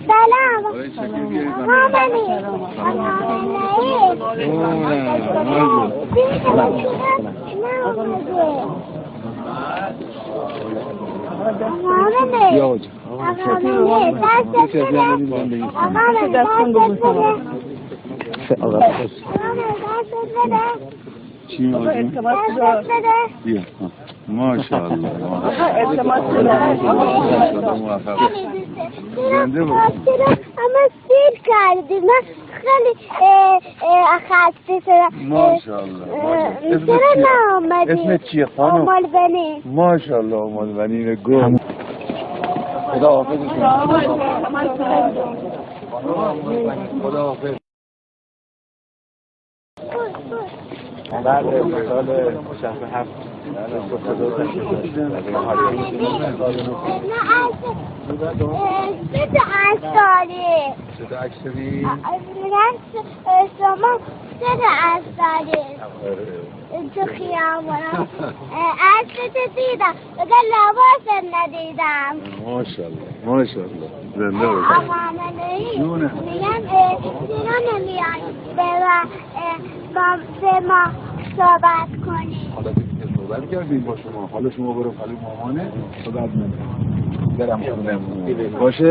سلام. ماشاءالله اما سیر کردیم خیلی خسته شدم ماشاءالله چرا نآمدی؟ اسمت چیه خانم؟ آمال بنی. ماشاءالله آمال بنی گل خدا حافظ خدا حافظ بعد سال 67 تو خیابان عکست دیدم اگر لباس ندیدم. ماشاءالله زنده باشی. آقا ملایی میگم چرا نمیای به ما صحبت کنی؟ حالا دیگه صحبت کردیم با شما. حالا شما برو خالی مامانه صحبت نکنیم. برم خونه باشه.